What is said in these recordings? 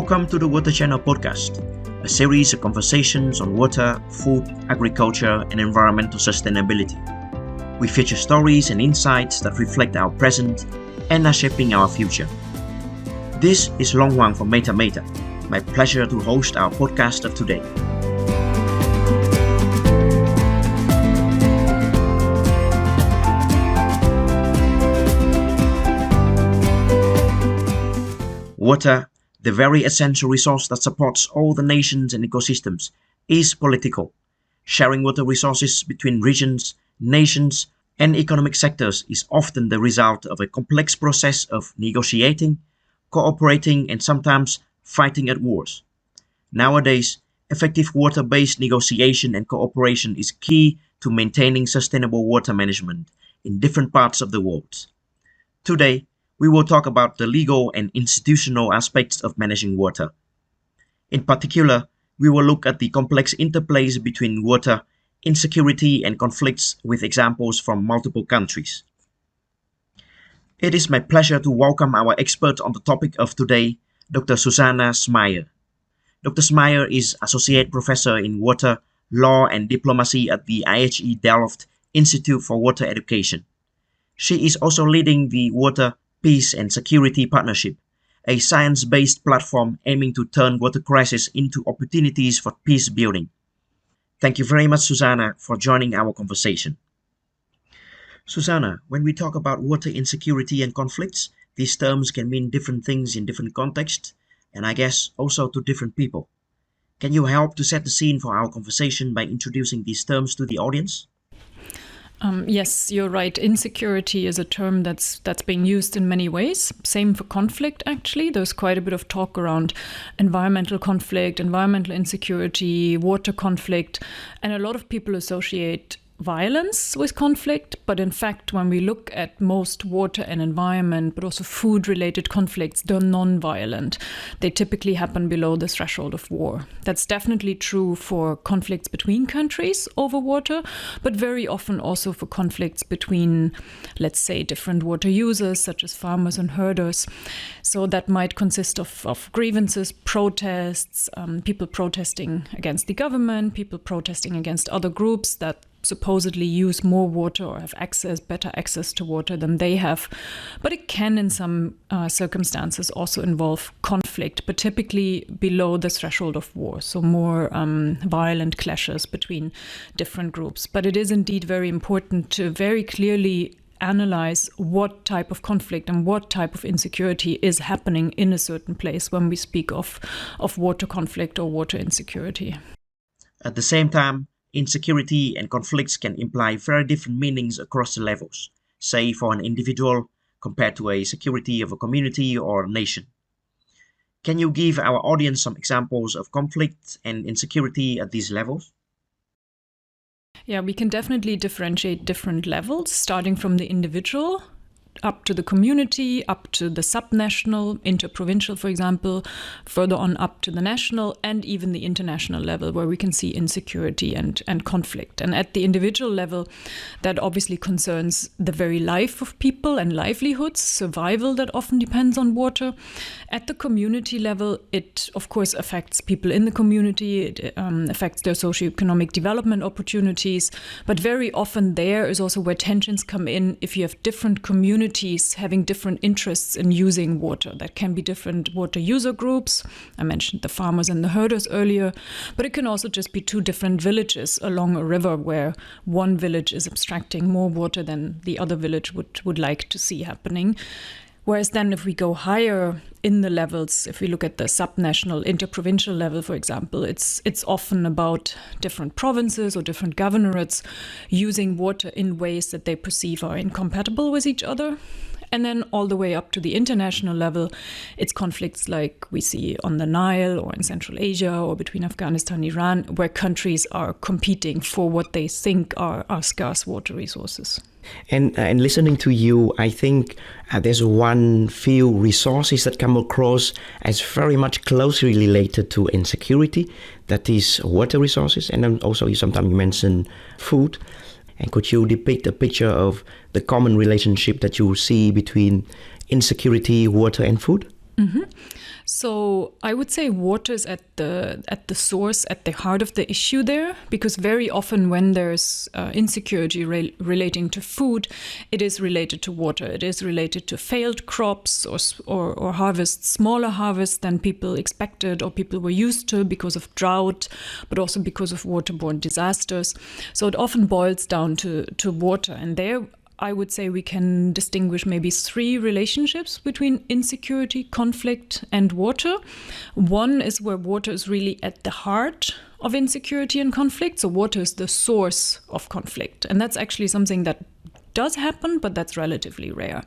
Welcome to the Water Channel podcast, a series of conversations on water, food, agriculture, and environmental sustainability. We feature stories and insights that reflect our present and are shaping our future. This is Long Wang from Meta Meta. My pleasure to host our podcast of today. Water, the very essential resource that supports all the nations and ecosystems, is political. Sharing water resources between regions, nations, and economic sectors is often the result of a complex process of negotiating, cooperating, and sometimes fighting at wars. Nowadays, effective water-based negotiation and cooperation is key to maintaining sustainable water management in different parts of the world. Today, we will talk about the legal and institutional aspects of managing water. In particular, we will look at the complex interplays between water, insecurity, and conflicts with examples from multiple countries. It is my pleasure to welcome our expert on the topic of today, Dr. Susanne Schmeier. Dr. Schmeier is Associate Professor in Water, Law and Diplomacy at the IHE Delft Institute for Water Education. She is also leading the Water, Peace and Security Partnership, a science-based platform aiming to turn water crises into opportunities for peace building. Thank you very much, Susanne, for joining our conversation. Susanne, when we talk about water insecurity and conflicts, these terms can mean different things in different contexts, and I guess also to different people. Can you help to set the scene for our conversation by introducing these terms to the audience? Yes, you're right. Insecurity is a term that's being used in many ways. Same for conflict, actually. There's quite a bit of talk around environmental conflict, environmental insecurity, water conflict, and a lot of people associate violence with conflict. But in fact, when we look at most water and environment, but also food-related conflicts, they're non-violent. They typically happen below the threshold of war. That's definitely true for conflicts between countries over water, but very often also for conflicts between, let's say, different water users, such as farmers and herders. So that might consist of grievances, protests, people protesting against the government, people protesting against other groups that supposedly use more water or have better access to water than they have. But it can, in some circumstances, also involve conflict, but typically below the threshold of war, so more violent clashes between different groups. But it is indeed very important to very clearly analyze what type of conflict and what type of insecurity is happening in a certain place when we speak of water conflict or water insecurity. At the same time, insecurity and conflicts can imply very different meanings across the levels, say for an individual compared to a security of a community or a nation. Can you give our audience some examples of conflict and insecurity at these levels? Yeah, we can definitely differentiate different levels, starting from the individual, up to the community, up to the subnational, interprovincial, for example, further on up to the national and even the international level, where we can see insecurity and conflict. And at the individual level, that obviously concerns the very life of people and livelihoods, survival that often depends on water. At the community level, it of course affects people in the community, it affects their socioeconomic development opportunities, but very often there is also where tensions come in if you have different communities having different interests in using water. That can be different water user groups. I mentioned the farmers and the herders earlier, but it can also just be two different villages along a river where one village is abstracting more water than the other village would like to see happening. Whereas then if we go higher in the levels, if we look at the subnational, interprovincial level, for example, it's often about different provinces or different governorates using water in ways that they perceive are incompatible with each other. And then all the way up to the international level, it's conflicts like we see on the Nile or in Central Asia or between Afghanistan and Iran, where countries are competing for what they think are scarce water resources. And listening to you, I think there's one few resources that come across as very much closely related to insecurity. That is water resources, and then also sometimes you mention food. And could you depict a picture of the common relationship that you see between insecurity, water, and food? Mm-hmm. So I would say water is at the source, at the heart of the issue there, because very often when there's insecurity relating to food, it is related to water. It is related to failed crops or harvests, smaller harvests than people expected or people were used to because of drought, but also because of waterborne disasters. So it often boils down to water, and there I would say we can distinguish maybe 3 relationships between insecurity, conflict, and water. One is where water is really at the heart of insecurity and conflict. So water is the source of conflict. And that's actually something that does happen, but that's relatively rare.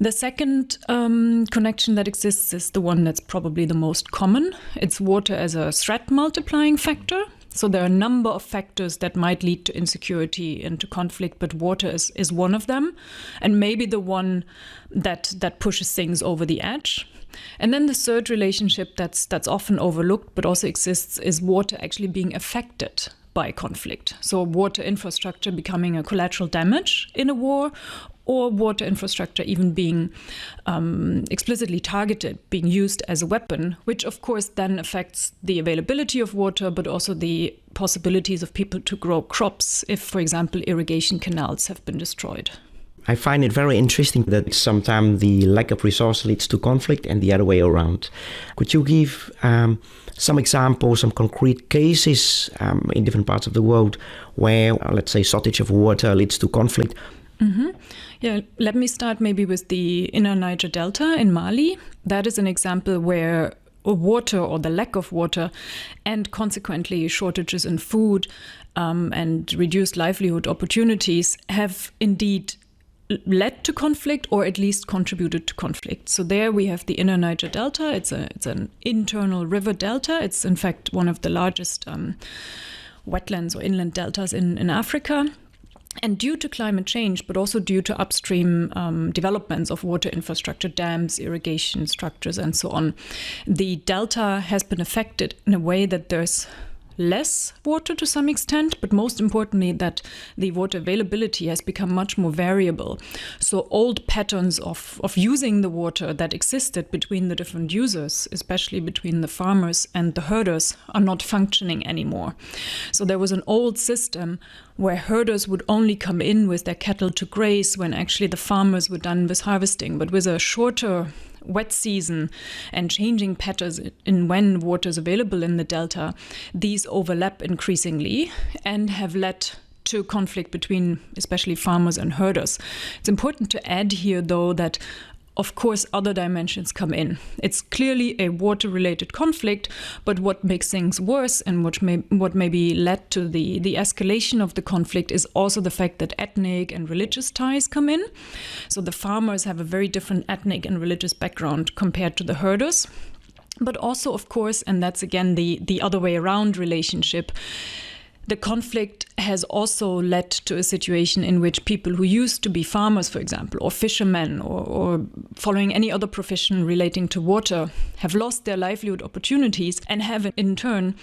The second connection that exists is the one that's probably the most common. It's water as a threat multiplying factor. So there are a number of factors that might lead to insecurity and to conflict, but water is one of them, and maybe the one that pushes things over the edge. And then the third relationship that's often overlooked but also exists is water actually being affected by conflict. So water infrastructure becoming a collateral damage in a war, or water infrastructure even being explicitly targeted, being used as a weapon, which of course then affects the availability of water, but also the possibilities of people to grow crops if, for example, irrigation canals have been destroyed. I find it very interesting that sometimes the lack of resource leads to conflict and the other way around. Could you give some examples, some concrete cases in different parts of the world where, let's say, shortage of water leads to conflict? Mm-hmm. Yeah, let me start maybe with the Inner Niger Delta in Mali. That is an example where water or the lack of water and consequently shortages in food and reduced livelihood opportunities have indeed led to conflict or at least contributed to conflict. So there we have the Inner Niger Delta. It's an internal river delta. It's in fact one of the largest wetlands or inland deltas in Africa. And due to climate change, but also due to upstream developments of water infrastructure, dams, irrigation structures, and so on, the delta has been affected in a way that there's less water to some extent, but most importantly that the water availability has become much more variable. So old patterns of using the water that existed between the different users, especially between the farmers and the herders, are not functioning anymore. So there was an old system where herders would only come in with their cattle to graze when actually the farmers were done with harvesting, but with a shorter wet season and changing patterns in when water is available in the delta, these overlap increasingly and have led to conflict between especially farmers and herders. It's important to add here, though, that of course other dimensions come in. It's clearly a water-related conflict, but what makes things worse and what maybe led to the escalation of the conflict is also the fact that ethnic and religious ties come in. So the farmers have a very different ethnic and religious background compared to the herders. But also, of course, and that's again the other way around relationship, the conflict has also led to a situation in which people who used to be farmers, for example, or fishermen, or following any other profession relating to water, have lost their livelihood opportunities and have in turn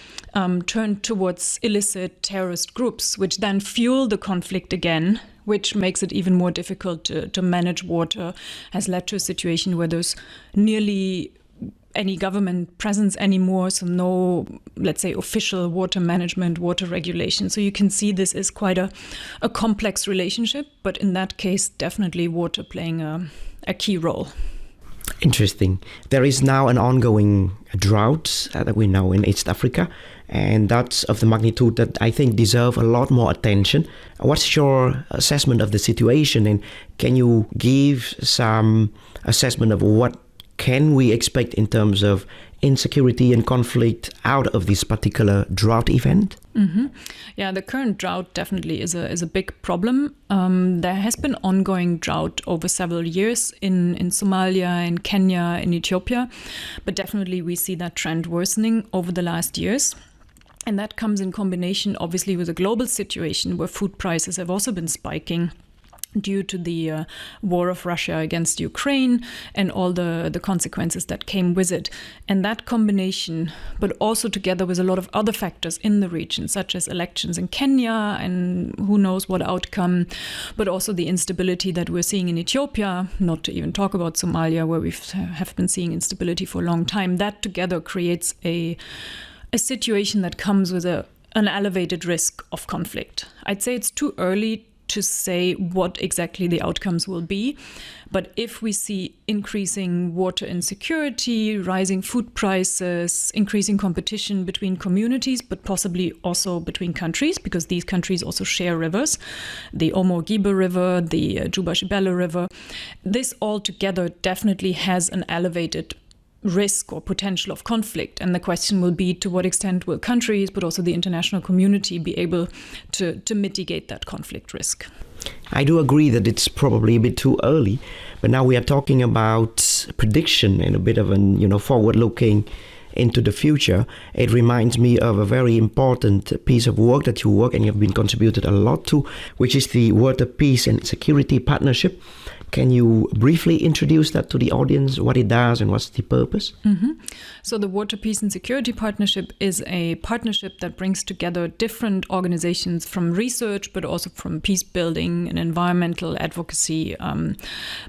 turned towards illicit terrorist groups, which then fuel the conflict again, which makes it even more difficult to manage water, has led to a situation where there's nearly any government presence anymore, so no, let's say, official water management, water regulation. So you can see this is quite a complex relationship, but in that case, definitely water playing a key role. Interesting. There is now an ongoing drought that we know in East Africa, and that's of the magnitude that I think deserve a lot more attention. What's your assessment of the situation, and can you give some assessment of what can we expect in terms of insecurity and conflict out of this particular drought event? Mm-hmm. Yeah, the current drought definitely is a big problem. There has been ongoing drought over several years in Somalia, in Kenya, in Ethiopia, but definitely we see that trend worsening over the last years. And that comes in combination, obviously, with a global situation where food prices have also been spiking. due to the war of Russia against Ukraine and all the consequences that came with it. And that combination, but also together with a lot of other factors in the region, such as elections in Kenya and who knows what outcome, but also the instability that we're seeing in Ethiopia, not to even talk about Somalia, where we have been seeing instability for a long time. That together creates a situation that comes with an elevated risk of conflict. I'd say it's too early to say what exactly the outcomes will be. But if we see increasing water insecurity, rising food prices, increasing competition between communities, but possibly also between countries, because these countries also share rivers, the Omo Gibe River, the Juba Shibele River, this all together definitely has an elevated risk or potential of conflict. And the question will be, to what extent will countries, but also the international community, be able to mitigate that conflict risk? I do agree that it's probably a bit too early, but now we are talking about prediction and a bit of an, forward-looking into the future. It reminds me of a very important piece of work that you work and you have been contributed a lot to, which is the Water, Peace and Security Partnership. Can you briefly introduce that to the audience, what it does and what's the purpose? Mm-hmm. So the Water, Peace and Security Partnership is a partnership that brings together different organizations from research, but also from peace building and environmental advocacy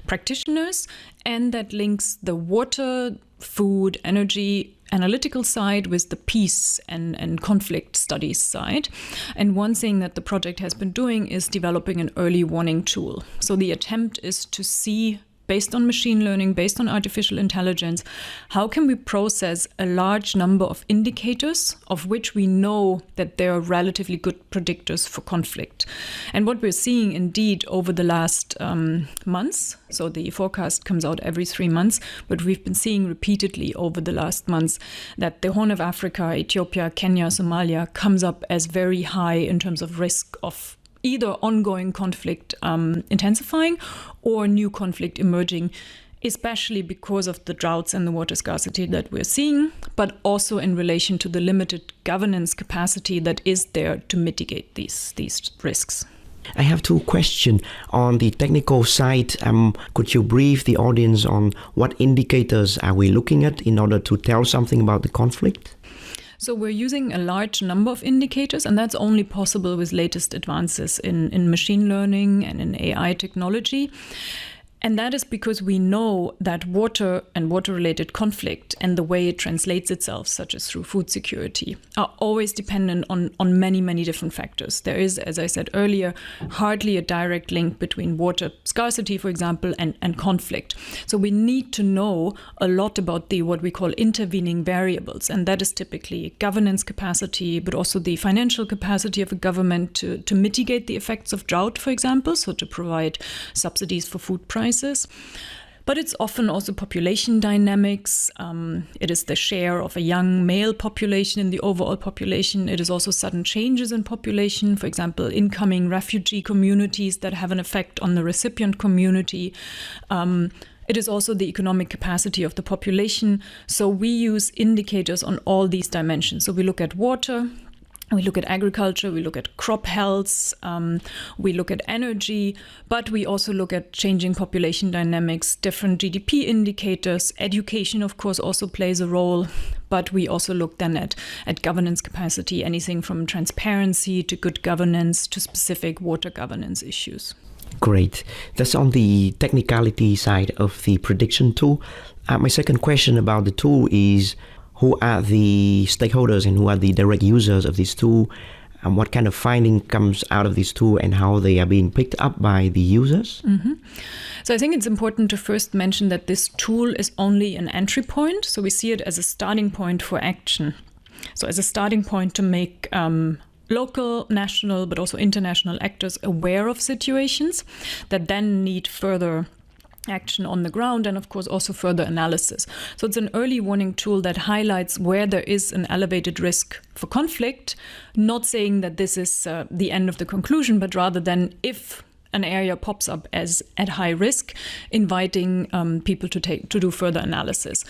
practitioners, and that links the water, food, energy, analytical side with the peace and conflict studies side. And one thing that the project has been doing is developing an early warning tool. So the attempt is to see, based on machine learning, based on artificial intelligence, how can we process a large number of indicators of which we know that they are relatively good predictors for conflict. And what we're seeing indeed over the last months, so the forecast comes out every 3 months, but we've been seeing repeatedly over the last months that the Horn of Africa, Ethiopia, Kenya, Somalia comes up as very high in terms of risk of either ongoing conflict intensifying or new conflict emerging, especially because of the droughts and the water scarcity that we're seeing, but also in relation to the limited governance capacity that is there to mitigate these risks. I have 2 questions. On the technical side, could you brief the audience on what indicators are we looking at in order to tell something about the conflict? So we're using a large number of indicators, and that's only possible with latest advances in machine learning and in AI technology. And that is because we know that water and water-related conflict and the way it translates itself, such as through food security, are always dependent on many, many different factors. There is, as I said earlier, hardly a direct link between water scarcity, for example, and conflict. So we need to know a lot about what we call intervening variables. And that is typically governance capacity, but also the financial capacity of a government to mitigate the effects of drought, for example, so to provide subsidies for food prices. But it's often also population dynamics. It is the share of a young male population in the overall population. It is also sudden changes in population, for example, incoming refugee communities that have an effect on the recipient community. It is also the economic capacity of the population. So we use indicators on all these dimensions. So we look at water, we look at agriculture, we look at crop health, we look at energy, but we also look at changing population dynamics, different GDP indicators. Education, of course, also plays a role, but we also look then at governance capacity, anything from transparency to good governance to specific water governance issues. Great. That's on the technicality side of the prediction tool. My second question about the tool is, who are the stakeholders and who are the direct users of this tool, and what kind of finding comes out of this tool and how they are being picked up by the users? Mm-hmm. So I think it's important to first mention that this tool is only an entry point. So we see it as a starting point for action. So as a starting point to make local, national, but also international actors aware of situations that then need further action on the ground and, of course, also further analysis. So it's an early warning tool that highlights where there is an elevated risk for conflict, not saying that this is the end of the conclusion, but rather than if an area pops up as at high risk, inviting people to do further analysis.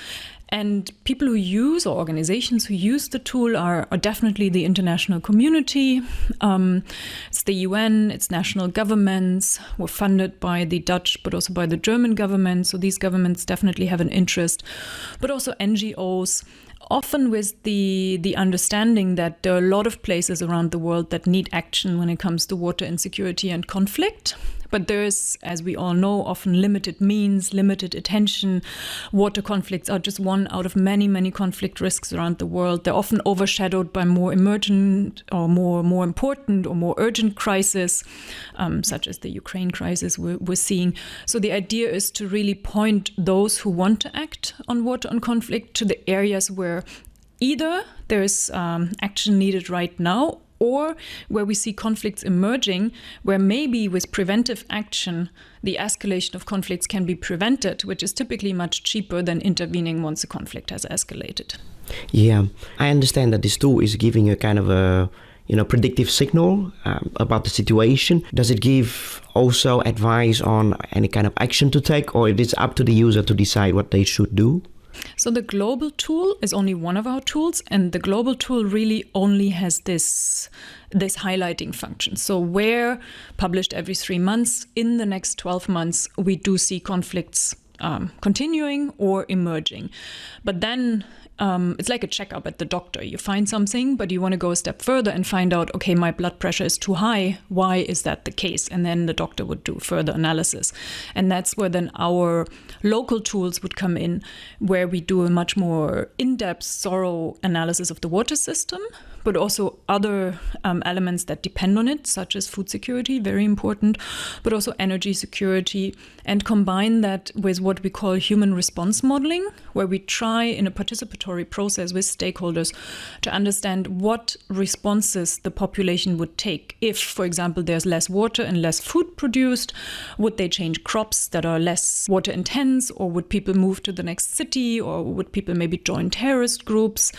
And people who use, or organizations who use the tool are definitely the international community. It's the UN, it's national governments. We're funded by the Dutch, but also by the German government. So these governments definitely have an interest, but also NGOs, often with the understanding that there are a lot of places around the world that need action when it comes to water insecurity and conflict. But there is, as we all know, often limited means, limited attention. Water conflicts are just one out of many, many conflict risks around the world. They're often overshadowed by more emergent or more important or more urgent crises, such as the Ukraine crisis we're seeing. So the idea is to really point those who want to act on water and conflict to the areas where either there's action needed right now, or where we see conflicts emerging, where maybe with preventive action, the escalation of conflicts can be prevented, which is typically much cheaper than intervening once a conflict has escalated. Yeah, I understand that this tool is giving a kind of a predictive signal about the situation. Does it give also advice on any kind of action to take, or it is up to the user to decide what they should do? So the global tool is only one of our tools, and the global tool really only has this highlighting function. So where, published every 3 months, in the next 12 months, we do see conflicts continuing or emerging. But then it's like a checkup at the doctor. You find something, but you want to go a step further and find out, okay, my blood pressure is too high. Why is that the case? And then the doctor would do further analysis. And that's where then our local tools would come in, where we do a much more in-depth, thorough analysis of the water system, but also other elements that depend on it, such as food security, very important, but also energy security, and combine that with what we call human response modeling, where we try in a participatory process with stakeholders to understand what responses the population would take. If, for example, there's less water and less food produced, would they change crops that are less water intense, or would people move to the next city, or would people maybe join terrorist groups,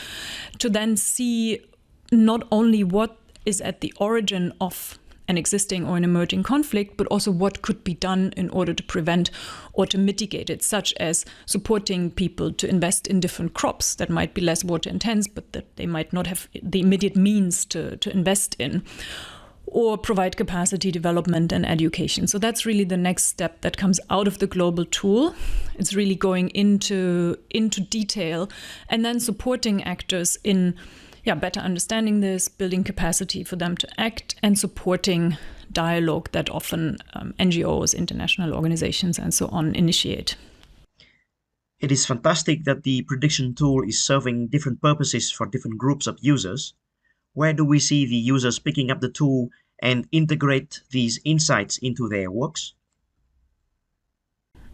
to then see not only what is at the origin of an existing or an emerging conflict, but also what could be done in order to prevent or to mitigate it, such as supporting people to invest in different crops that might be less water intense, but that they might not have the immediate means to invest in, or provide capacity development and education. So that's really the next step that comes out of the global tool. It's really going into detail and then supporting actors in better understanding this, building capacity for them to act, and supporting dialogue that often NGOs, international organizations, and so on initiate. It is fantastic that the prediction tool is serving different purposes for different groups of users. Where do we see the users picking up the tool and integrate these insights into their works?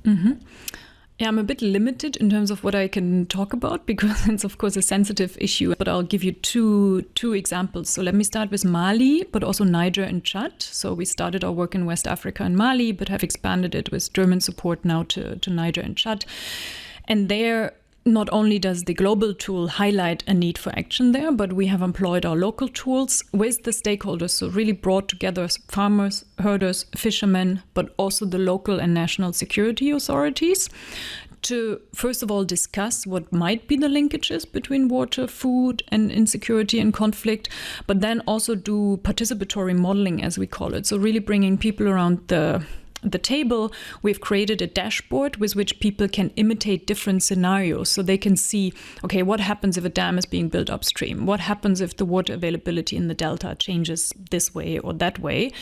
Mm-hmm. Yeah, I'm a bit limited in terms of what I can talk about, because it's of course a sensitive issue, but I'll give you two examples. So let me start with Mali, but also Niger and Chad. So we started our work in West Africa and Mali, but have expanded it with German support now to Niger and Chad. And there, not only does the global tool highlight a need for action there, but we have employed our local tools with the stakeholders, so really brought together farmers, herders, fishermen, but also the local and national security authorities to, first of all, discuss what might be the linkages between water, food, and insecurity and conflict, but then also do participatory modeling, as we call it. So really bringing people around the table. We've created a dashboard with which people can imitate different scenarios, so they can see, okay, what happens if a dam is being built upstream? What happens if the water availability in the delta changes this way or that way?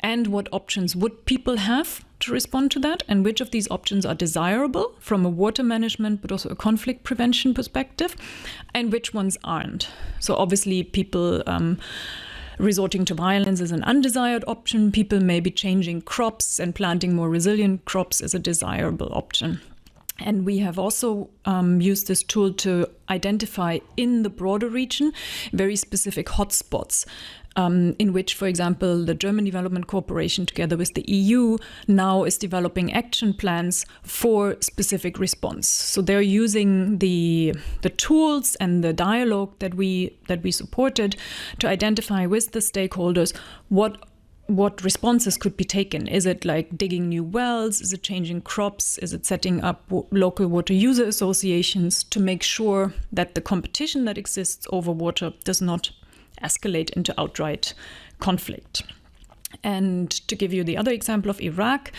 And what options would people have to respond to that? And which of these options are desirable from a water management, but also a conflict prevention perspective? And which ones aren't? So obviously people resorting to violence is an undesired option. People may be changing crops and planting more resilient crops is a desirable option. And we have also used this tool to identify in the broader region very specific hotspots in which, for example, the German Development Corporation together with the EU now is developing action plans for specific response. So they're using the tools and the dialogue that we supported to identify with the stakeholders what what responses could be taken. Is it like digging new wells? Is it changing crops? Is it setting up local water user associations to make sure that the competition that exists over water does not escalate into outright conflict? And to give you the other example of Iraq,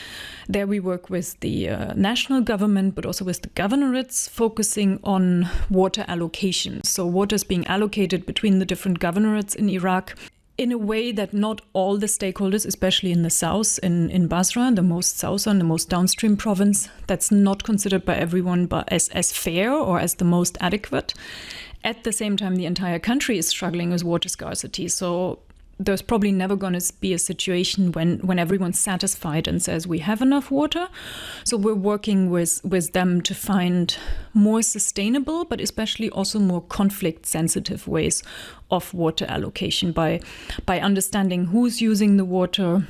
there we work with the national government, but also with the governorates, focusing on water allocation. So water is being allocated between the different governorates in Iraq in a way that not all the stakeholders, especially in the south, in Basra, the most southern, the most downstream province, that's not considered by everyone but as fair or as the most adequate. At the same time, the entire country is struggling with water scarcity. So there's probably never going to be a situation when everyone's satisfied and says we have enough water. So we're working with them to find more sustainable, but especially also more conflict-sensitive ways of water allocation by understanding who's using the water,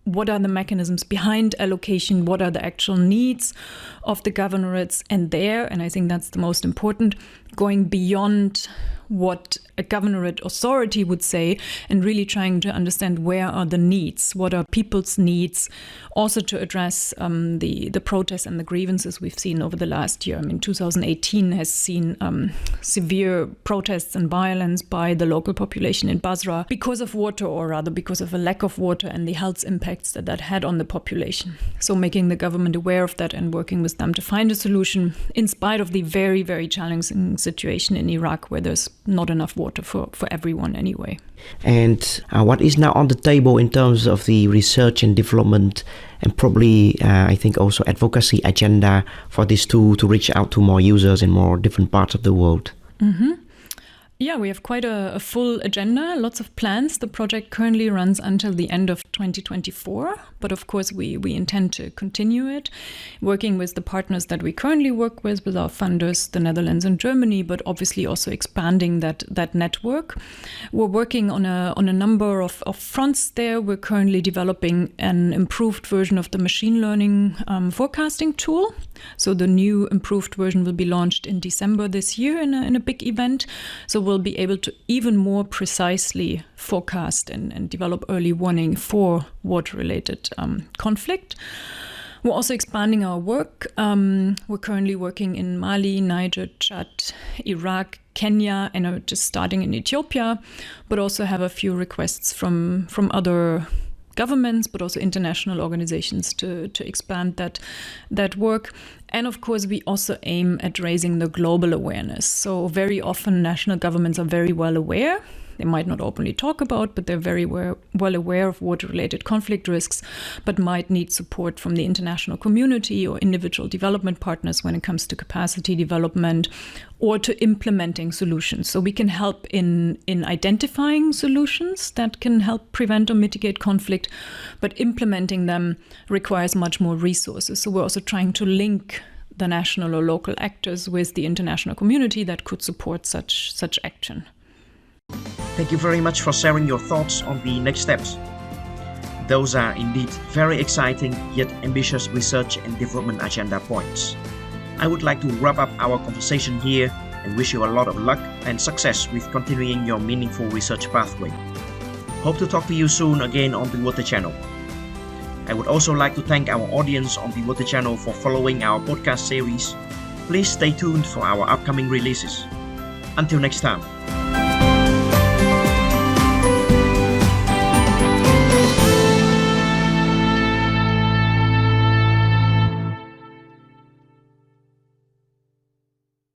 what are the mechanisms behind allocation, what are the actual needs of the governorates, and I think that's the most important, going beyond what a governorate authority would say and really trying to understand where are the needs, what are people's needs, also to address the protests and the grievances we've seen over the last year. I mean, 2018 has seen severe protests and violence by the local population in Basra because of water, or rather because of a lack of water and the health impacts that had on the population. So making the government aware of that and working with them to find a solution in spite of the very, very challenging situation in Iraq where there's not enough water for everyone anyway. And what is now on the table in terms of the research and development and probably, I think, also advocacy agenda for this tool to reach out to more users in more different parts of the world? Mm-hmm. Yeah, we have quite a full agenda, lots of plans. The project currently runs until the end of 2024, but of course we intend to continue it, working with the partners that we currently work with our funders, the Netherlands and Germany, but obviously also expanding that network. We're working on a number of fronts there. We're currently developing an improved version of the machine learning forecasting tool. So the new improved version will be launched in December this year in a big event. So we'll be able to even more precisely forecast and develop early warning for water-related conflict. We're also expanding our work. We're currently working in Mali, Niger, Chad, Iraq, Kenya, and are just starting in Ethiopia, but also have a few requests from other governments, but also international organizations to expand that work. And of course, we also aim at raising the global awareness. So very often national governments are very well aware. They might not openly talk about, but they're very well aware of water-related conflict risks, but might need support from the international community or individual development partners when it comes to capacity development or to implementing solutions. So we can help in identifying solutions that can help prevent or mitigate conflict, but implementing them requires much more resources. So we're also trying to link the national or local actors with the international community that could support such action. Thank you very much for sharing your thoughts on the next steps. Those are indeed very exciting yet ambitious research and development agenda points. I would like to wrap up our conversation here and wish you a lot of luck and success with continuing your meaningful research pathway. Hope to talk to you soon again on the Water Channel. I would also like to thank our audience on the Water Channel for following our podcast series. Please stay tuned for our upcoming releases. Until next time.